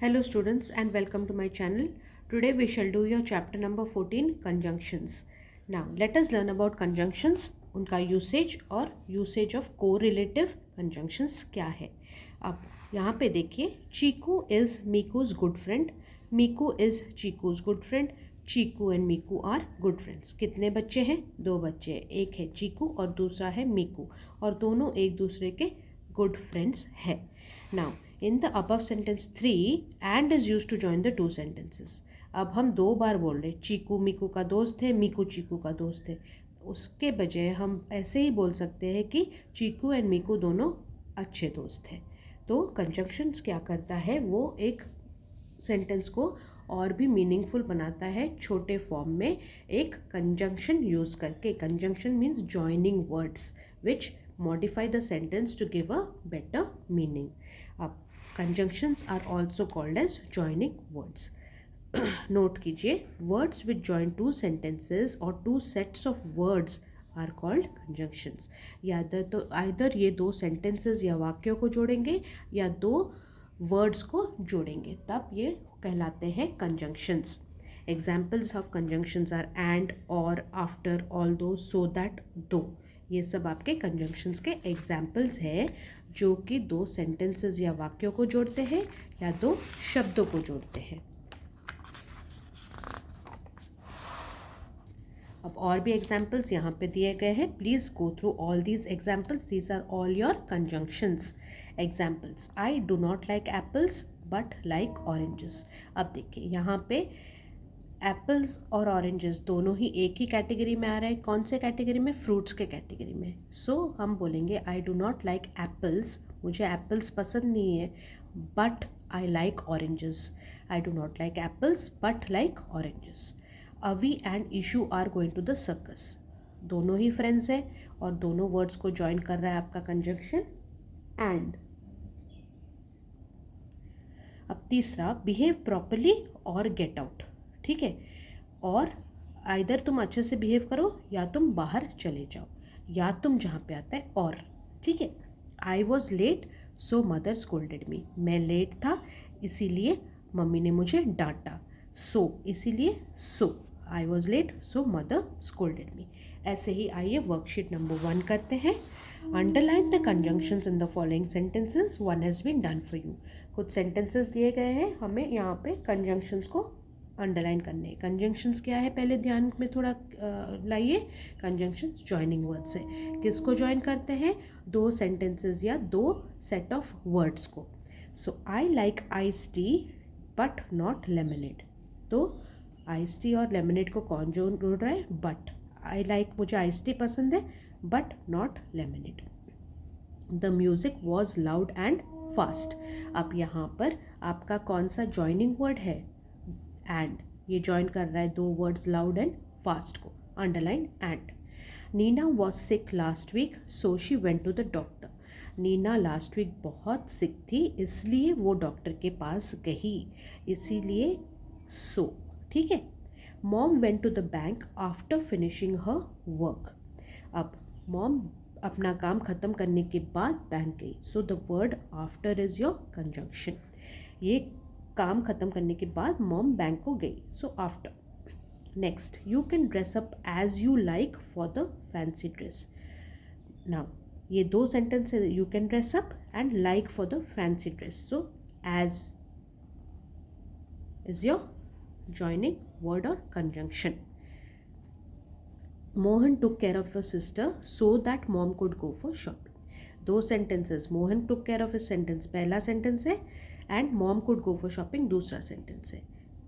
Hello students and welcome to my channel. Today we shall do your chapter number 14 conjunctions. Now let us learn about conjunctions, उनका usage और usage of correlative conjunctions क्या है. अब यहाँ पे देखिए, Chiku is मीकू's good friend, मीकू is चीकू's good friend, Chiku and Miku are good friends. कितने बच्चे हैं? 2 बच्चे. एक है चीकू और दूसरा है मीकू और दोनों एक दूसरे के गुड फ्रेंड्स है. Now in the above sentence 3 and is used to join the two sentences. अब हम 2 बार बोल रहे, चीकू मीकू का दोस्त है, मीकू चीकू का दोस्त है. उसके बजाय हम ऐसे ही बोल सकते हैं कि चीकू एंड मीकू दोनों अच्छे दोस्त हैं. तो कंजंक्शंस क्या करता है, वो एक सेंटेंस को और भी मीनिंगफुल बनाता है छोटे फॉर्म में एक कंजंक्शन यूज़ करके. Conjunction means joining words which modify the sentence to give a better meaning. Conjunctions are also called as joining words. Note कीजिए, words which join two sentences or two sets of words are called conjunctions. या तो either ये 2 sentences या वाक्यों को जोड़ेंगे या 2 words को जोड़ेंगे, तब ये कहलाते हैं conjunctions. Examples of conjunctions are and, or, after, although, so that, though. ये सब आपके कंजंक्शंस के एग्जाम्पल्स है जो कि 2 सेंटेंसेस या वाक्यों को जोड़ते हैं या 2 शब्दों को जोड़ते हैं. अब और भी एग्जाम्पल्स यहाँ पे दिए गए हैं. Please go through all these examples. These are all your conjunctions. Examples: I do not like apples but like oranges. अब देखिए, यहाँ पे एप्पल्स और ऑरेंजेस दोनों ही एक ही कैटेगरी में आ रहा है. कौन से कैटेगरी में? फ्रूट्स के कैटेगरी में. सो हम बोलेंगे I do not like apples, मुझे एप्पल्स पसंद नहीं है, but I like oranges. I do not like apples but like oranges. Avi and Ishu are going to the circus. दोनों ही फ्रेंड्स हैं और दोनों वर्ड्स को ज्वाइन कर रहा है आपका कंजंक्शन एंड. अब तीसरा, बिहेव प्रॉपरली और गेट आउट. ठीक है, और आइदर तुम अच्छे से बिहेव करो या तुम बाहर चले जाओ, या तुम जहाँ पे आता है और. ठीक है, I was late so mother scolded me. मैं लेट था इसीलिए मम्मी ने मुझे डांटा. सो इसीलिए so. I was late so mother scolded me. ऐसे ही आइए वर्कशीट नंबर 1 करते हैं. Underline the conjunctions in the following sentences. 1 has been done for you. कुछ सेंटेंसेस दिए गए हैं, हमें यहाँ पे कंजंक्शंस को अंडरलाइन करने. कंजंक्शंस क्या है, पहले ध्यान में थोड़ा लाइए. कंजंक्शंस जॉइनिंग वर्ड्स है. किसको जॉइन करते हैं? 2 सेंटेंसेस या 2 सेट ऑफ वर्ड्स को. So I like ice tea but not lemonade. तो आइस टी और लेमनेड को कौन जोड़ रहा है? बट. आई लाइक, मुझे आइस टी पसंद है but not lemonade. The music was loud and fast. अब यहाँ पर आपका कौन सा जॉइनिंग वर्ड है? एंड. ये जॉइन कर रहा है 2 वर्ड्स लाउड एंड फास्ट को. Underline and. Neena was sick last week so she went to the doctor. Neena last week बहुत सिक थी इसलिए वो डॉक्टर के पास गई. इसीलिए सो. ठीक है. Mom went to the bank after finishing her work. अब मॉम अपना काम ख़त्म करने के बाद बैंक गई. So the word after is your conjunction. ये काम ख़त्म करने के बाद मॉम बैंक को गई. So after. Next, you can dress up as you like for the fancy dress. Now ये 2 सेंटेंस है, you can dress up and like for the fancy dress. So as is your joining word और conjunction. Mohan took care of your sister so that mom could go for shopping. 2 sentences. Mohan took care of his sentence पहला sentence है and mom could go for shopping दूसरा sentence है.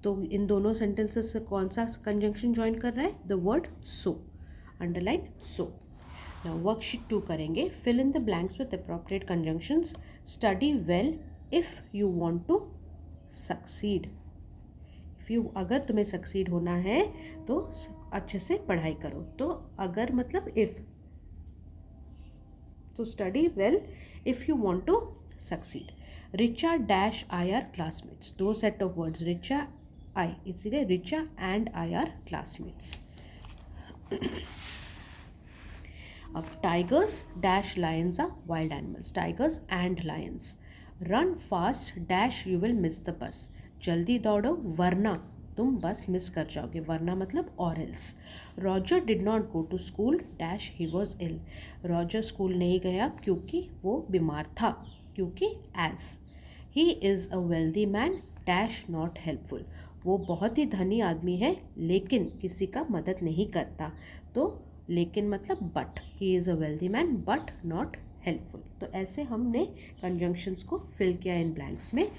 तो इन दोनों sentences से कौन सा कंजंक्शन ज्वाइन कर रहा है? The word so. Underline so. Now worksheet 2 करेंगे. Fill in the blanks with appropriate conjunctions. Study well if you want to succeed. अगर तुम्हें सक्सीड होना है तो अच्छे से पढ़ाई करो. तो अगर मतलब इफ़. तो study well if you want to succeed. Richa dash I are classmates. 2 set of words, Richa I, इसीलिए Richa and I are classmates. अब tigers dash lions are wild animals. Tigers and lions. Run fast dash you will miss the bus, जल्दी दौड़ो वरना तुम बस miss कर जाओगे, वरना मतलब और else. Roger did not go to school dash he was ill, Roger school नहीं गया क्योंकि वो बीमार था, क्योंकि as. He is a wealthy man dash not helpful, वो बहुत ही धनी आदमी है लेकिन किसी का मदद नहीं करता, तो लेकिन मतलब but, he is a wealthy man but not helpful. तो ऐसे हमने कंजंक्शंस को फिल किया इन ब्लैंक्स में।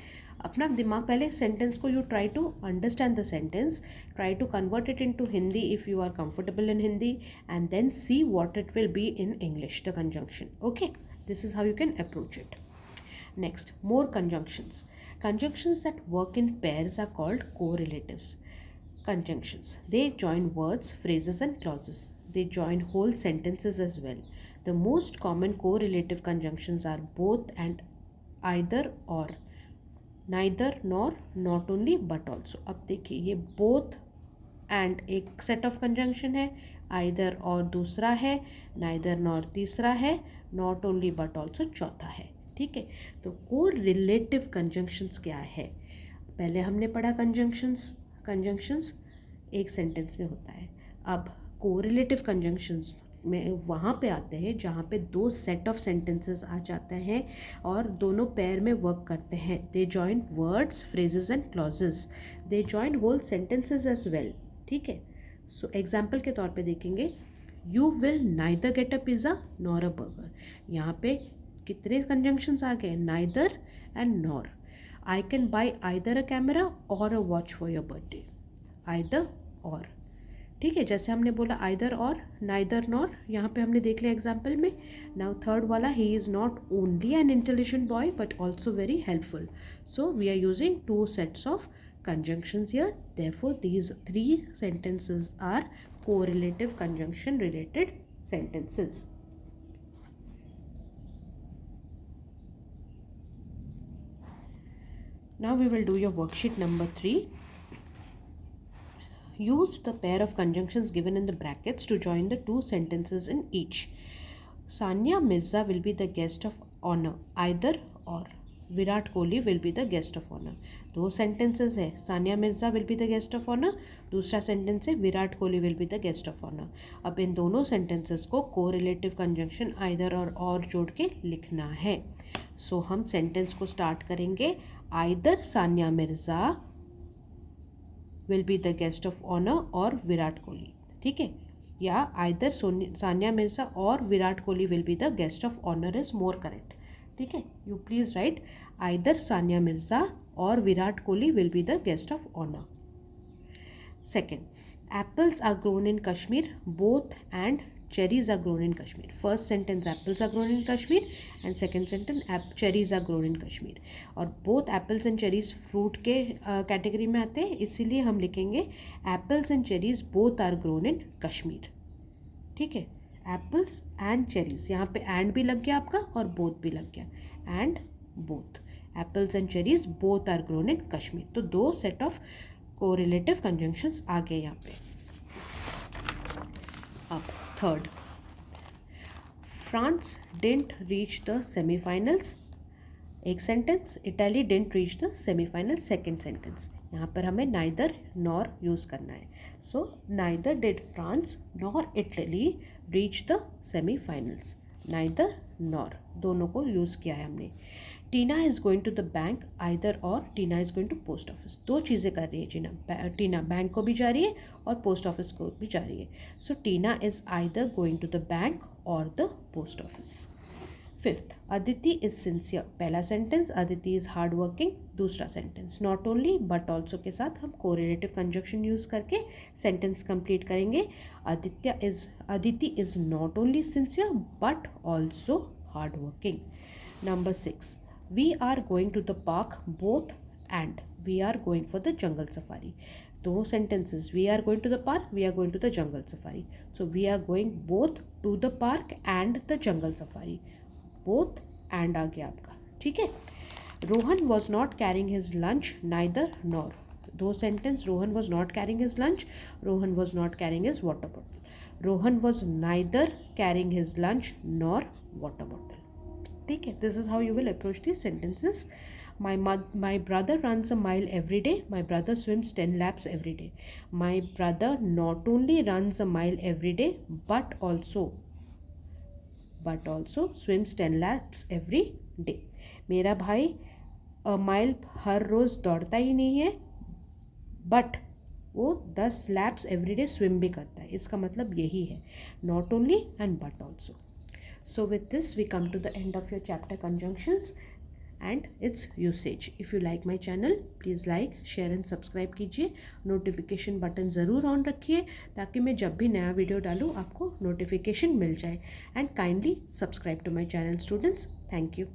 अपना दिमाग पहले सेंटेंस को, you try to understand the sentence, try to convert it into Hindi if you are comfortable in Hindi, and then see what it will be in English, the conjunction. Okay, this is how you can approach it. Next, more conjunctions. Conjunctions that work in pairs are called correlatives. Conjunctions. They join words, phrases, and clauses. They join whole sentences as well. The most common correlative conjunctions are both and, either or, neither nor, not only but also. अब देखिए, ये both and एक set of conjunction है, either और दूसरा है, neither nor तीसरा है, नॉट ओनली बट ऑल्सो चौथा है. ठीक है, तो को रिलेटिव कंजंक्शंस क्या है? पहले हमने पढ़ा कंजंक्शंस एक सेंटेंस में होता है. अब को रिलेटिव कंजंक्शंस में वहाँ पे आते हैं जहाँ पे दो सेट ऑफ सेंटेंसेस आ जाते हैं और दोनों पेयर में वर्क करते हैं. They join words, phrases and clauses. They join whole sentences as well. ठीक है, सो एग्जाम्पल के तौर पे देखेंगे, you will neither get a pizza nor a burger. यहाँ पे कितने कंजंक्शंस आ गए? Neither and nor. I can buy either a camera or a watch for your birthday. Either or. ठीक है, जैसे हमने बोला आइदर और, नाइदर नॉर, यहाँ पे हमने देख लिया एग्जाम्पल में. नाउ थर्ड वाला, he is not only an intelligent boy but also very helpful. So we are using two sets of conjunctions here. Therefore, these three sentences are correlative conjunction related sentences. Now we will do your worksheet number 3. Use the pair of conjunctions given in the brackets to join the two sentences in each. Sania Mirza will be the guest of honor, either or. Virat Kohli will be the guest of honour. दो sentences है, Sania Mirza will be the guest of honour, दूसरा sentence है Virat Kohli will be the guest of honour. अब इन दोनों sentences को correlative conjunction either और जोड़ के लिखना है. सो हम सेंटेंस को स्टार्ट करेंगे, either Sania Mirza will be the guest of honour और विराट कोहली. ठीक है, या either Sania Mirza or Virat Kohli will be the guest of honour is more correct. ठीक है, you please write either Sania Mirza or Virat Kohli will be the guest of honour. Second, apples are grown in Kashmir both and cherries are grown in Kashmir. First sentence, apples are grown in Kashmir, and second sentence, cherries are grown in Kashmir. और both apples and cherries fruit के category में आते हैं, इसीलिए हम लिखेंगे apples and cherries both are grown in Kashmir. ठीक है, एप्पल्स एंड चेरीज, यहाँ पे एंड भी लग गया आपका और बोथ भी लग गया, and both. Apples and cherries both are grown in Kashmir. तो दो सेट ऑफ कोरिलेटिव कंजंक्शंस आ गए यहाँ पे. अब third, France didn't reach the semifinals. एक सेंटेंस, Italy didn't reach the semifinal. Second sentence, यहाँ पर हमें नाइदर नॉर यूज़ करना है. So neither did France nor Italy reach the semifinals. Neither nor दोनों को यूज़ किया है हमने. Tina is going to the bank, either or, Tina is going to post office. दो चीज़ें कर रही है टीना बैंक को भी जा रही है और पोस्ट ऑफिस को भी जा रही है. So Tina is either going to the bank or the post office. Fifth, Aditi is sincere. पहला sentence, Aditi is hard working. दूसरा sentence, not only but also के साथ हम कोरिलेटिव कंजंक्शन यूज़ करके सेंटेंस कंप्लीट करेंगे. Aditi is not only sincere but also hard working. Number 6, we are going to the park both and we are going for the jungle safari. दो sentences, we are going to the park, we are going to the jungle safari. So we are going both to the park and the jungle safari. Both and आ गया आपका. ठीक है, Rohan was not carrying his lunch, neither nor. दो sentence, Rohan was not carrying his lunch, Rohan was not carrying his water bottle. Rohan was neither carrying his lunch nor water bottle. ठीक है, this is how you will approach the sentences. My brother runs a mile every day. My brother swims 10 laps every day. My brother not only runs a mile every day but also swims 10 laps every day. मेरा भाई mile हर रोज़ दौड़ता ही नहीं है, but वो 10 lapse everyday swim भी करता है. इसका मतलब यही है, not only and but also. So with this we come to the end of your chapter conjunctions and its usage. If you like my channel please like, share and subscribe कीजिए. Notification button ज़रूर on रखिए ताकि मैं जब भी नया video डालूँ आपको नोटिफिकेशन मिल जाए. And kindly subscribe to my channel students. Thank you.